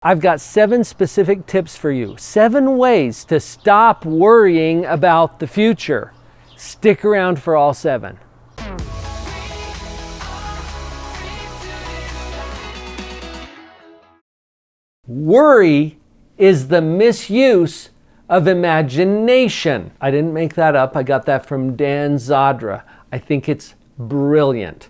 I've got 7 specific tips for you. 7 ways to stop worrying about the future. Stick around for all 7. Worry is the misuse of imagination. I didn't make that up. I got that from Zadra. I think it's brilliant.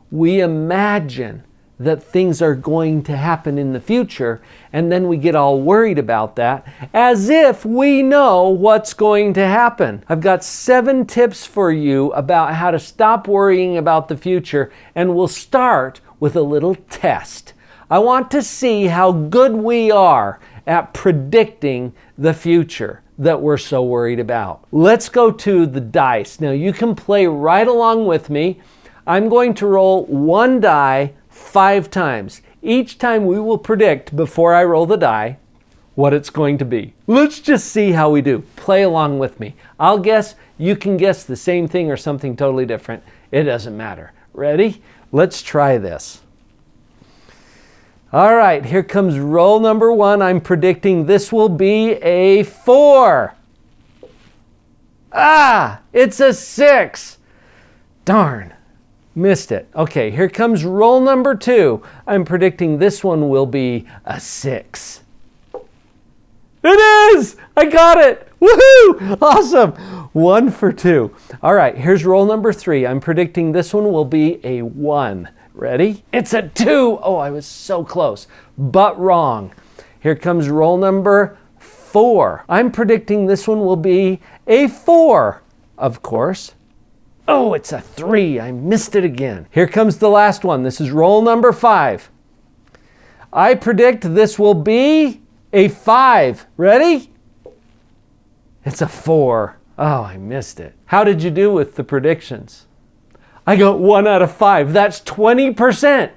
We imagine that things are going to happen in the future, and then we get all worried about that as if we know what's going to happen. I've got 7 tips for you about how to stop worrying about the future, and we'll start with a little test. I want to see how good we are at predicting the future that we're so worried about. Let's go to the dice. Now you can play right along with me. I'm going to roll 1 die 5 times. Each time we will predict before I roll the die what it's going to be. Let's just see how we do. Play along with me. I'll guess, you can guess the same thing or something totally different. It doesn't matter. Ready? Let's try this. All right, here comes roll number 1. I'm predicting this will be a 4. It's a 6. Darn. Missed it. Okay, here comes roll number 2. I'm predicting this one will be a 6. It is! I got it! Woohoo! Awesome! 1 for 2. All right, here's roll number 3. I'm predicting this one will be a 1. Ready? It's a 2! Oh, I was so close, but wrong. Here comes roll number 4. I'm predicting this one will be a 4, of course. Oh, it's a 3. I missed it again. Here comes the last one. This is roll number 5. I predict this will be a 5. Ready? It's a 4. Oh, I missed it. How did you do with the predictions? I got 1 out of 5. That's 20%.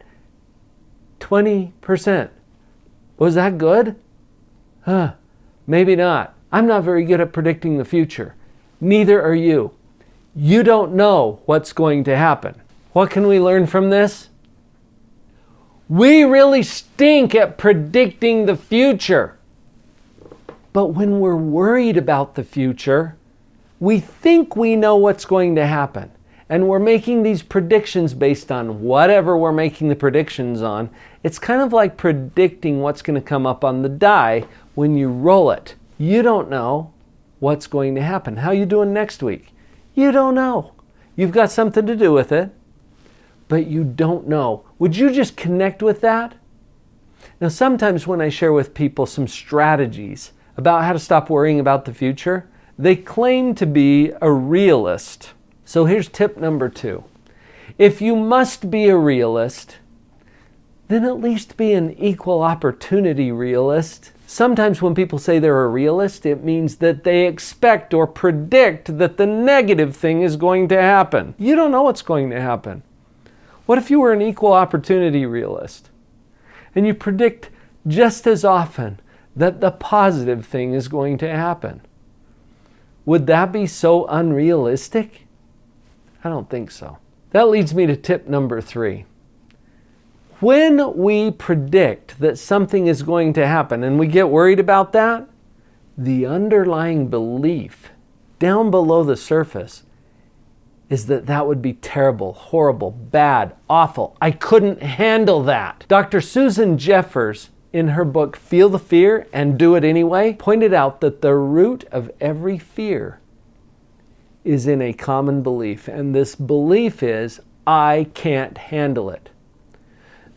20%. Was that good? Maybe not. I'm not very good at predicting the future. Neither are you. You don't know what's going to happen. What can we learn from this? We really stink at predicting the future. But when we're worried about the future, we think we know what's going to happen. And we're making these predictions based on whatever we're making the predictions on. It's kind of like predicting what's going to come up on the die when you roll it. You don't know what's going to happen. How you doing next week? You don't know. You've got something to do with it, but you don't know. Would you just connect with that? Now, sometimes when I share with people some strategies about how to stop worrying about the future, they claim to be a realist. So here's tip number 2. If you must be a realist, then at least be an equal opportunity realist. Sometimes when people say they're a realist, it means that they expect or predict that the negative thing is going to happen. You don't know what's going to happen. What if you were an equal opportunity realist and you predict just as often that the positive thing is going to happen? Would that be so unrealistic? I don't think so. That leads me to tip number 3. When we predict that something is going to happen and we get worried about that, the underlying belief down below the surface is that that would be terrible, horrible, bad, awful. I couldn't handle that. Dr. Susan Jeffers, in her book Feel the Fear and Do It Anyway, pointed out that the root of every fear is in a common belief, and this belief is, I can't handle it.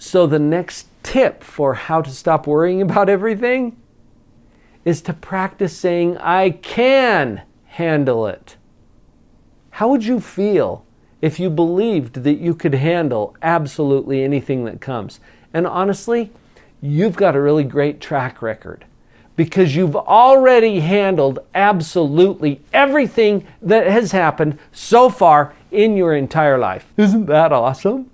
So the next tip for how to stop worrying about everything is to practice saying, I can handle it. How would you feel if you believed that you could handle absolutely anything that comes? And honestly, you've got a really great track record, because you've already handled absolutely everything that has happened so far in your entire life. Isn't that awesome?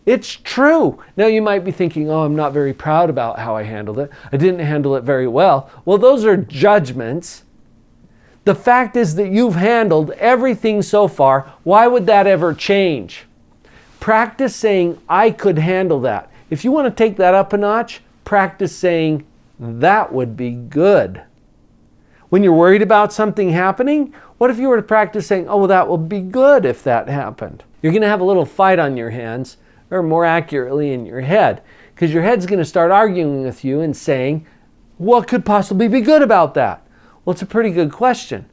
It's true. Now you might be thinking, oh, I'm not very proud about how I handled it. I didn't handle it very well. Well, those are judgments. The fact is that you've handled everything so far. Why would that ever change? Practice saying, I could handle that. If you want to take that up a notch, practice saying, that would be good. When you're worried about something happening, what if you were to practice saying, oh, that would be good if that happened? You're going to have a little fight on your hands, or more accurately in your head, because your head's going to start arguing with you and saying, what could possibly be good about that? Well, it's a pretty good question.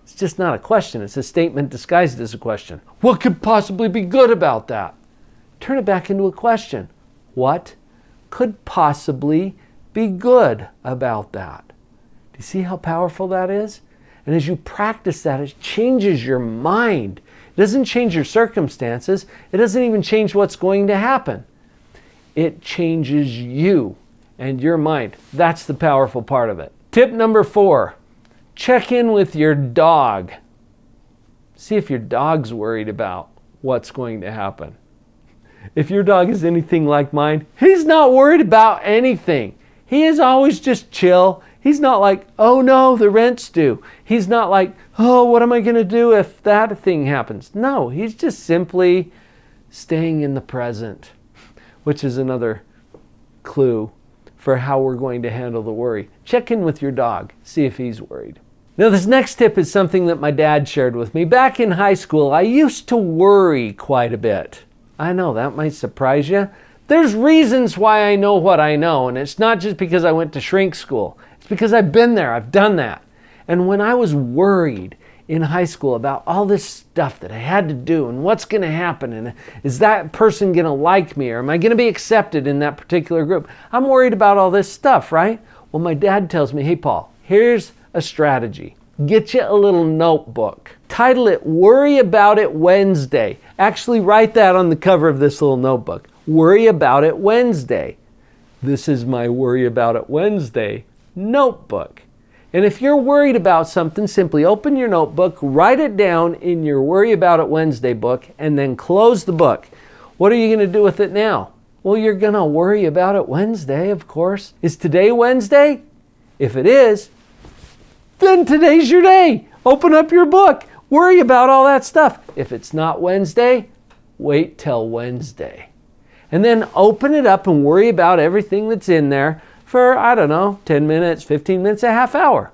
It's just not a question. It's a statement disguised as a question. What could possibly be good about that? Turn it back into a question. What could possibly be good about that? Do you see how powerful that is? And as you practice that, it changes your mind. It doesn't change your circumstances. It doesn't even change what's going to happen. It changes you and your mind. That's the powerful part of it. Tip number 4, check in with your dog. See if your dog's worried about what's going to happen. If your dog is anything like mine, he's not worried about anything. He is always just chill. He's not like, oh no, the rent's due. He's not like, oh, what am I going to do if that thing happens? No, he's just simply staying in the present, which is another clue for how we're going to handle the worry. Check in with your dog, see if he's worried. Now, this next tip is something that my dad shared with me. Back in high school, I used to worry quite a bit. I know, that might surprise you. There's reasons why I know what I know, and it's not just because I went to shrink school. It's because I've been there, I've done that. And when I was worried in high school about all this stuff that I had to do and what's going to happen, and is that person going to like me, or am I going to be accepted in that particular group? I'm worried about all this stuff, right? Well, my dad tells me, hey, Paul, here's a strategy. Get you a little notebook. Title it, Worry About It Wednesday. Actually, write that on the cover of this little notebook. Worry About It Wednesday. This is my Worry About It Wednesday notebook. And if you're worried about something, simply open your notebook, write it down in your Worry About It Wednesday book, and then close the book. What are you going to do with it now? Well, you're going to worry about it Wednesday, of course. Is today Wednesday? If it is, then today's your day. Open up your book. Worry about all that stuff. If it's not Wednesday, wait till Wednesday. And then open it up and worry about everything that's in there for, 10 minutes, 15 minutes, a half hour.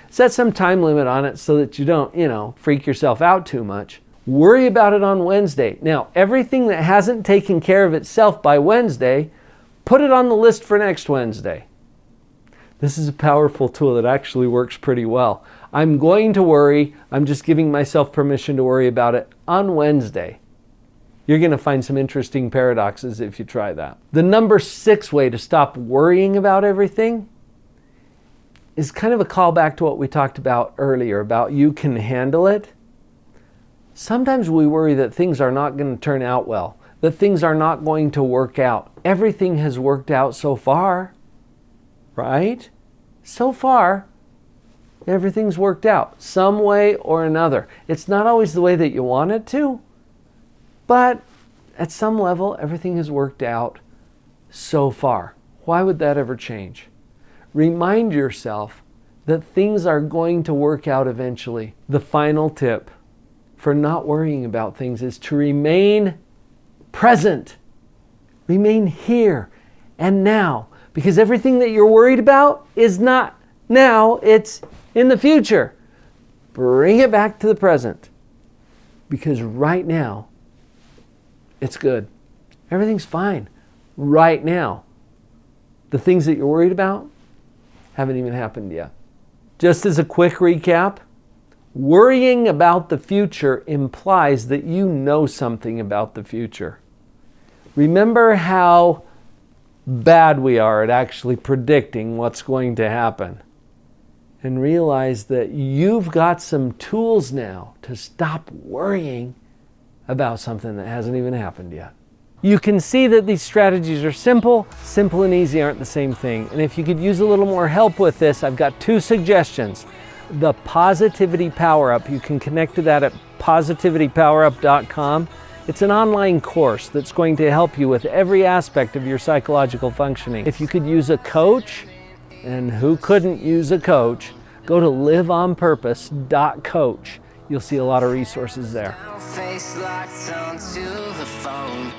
Set some time limit on it so that you don't, freak yourself out too much. Worry about it on Wednesday. Now, everything that hasn't taken care of itself by Wednesday, put it on the list for next Wednesday. This is a powerful tool that actually works pretty well. I'm going to worry. I'm just giving myself permission to worry about it on Wednesday. You're going to find some interesting paradoxes if you try that. The number 6 way to stop worrying about everything is kind of a callback to what we talked about earlier, about you can handle it. Sometimes we worry that things are not going to turn out well, that things are not going to work out. Everything has worked out so far, right? So far, everything's worked out some way or another. It's not always the way that you want it to, but at some level, everything has worked out so far. Why would that ever change? Remind yourself that things are going to work out eventually. The final tip for not worrying about things is to remain present. Remain here and now. Because everything that you're worried about is not now, it's in the future. Bring it back to the present. Because right now, it's good. Everything's fine. Right now. The things that you're worried about haven't even happened yet. Just as a quick recap, worrying about the future implies that you know something about the future. Remember how bad we are at actually predicting what's going to happen. And realize that you've got some tools now to stop worrying about something that hasn't even happened yet. You can see that these strategies are simple. Simple and easy aren't the same thing. And if you could use a little more help with this, I've got 2 suggestions. The Positivity Powerup, you can connect to that at positivitypowerup.com. It's an online course that's going to help you with every aspect of your psychological functioning. If you could use a coach, and who couldn't use a coach, go to liveonpurpose.coach. You'll see a lot of resources there. Face locked onto the phone.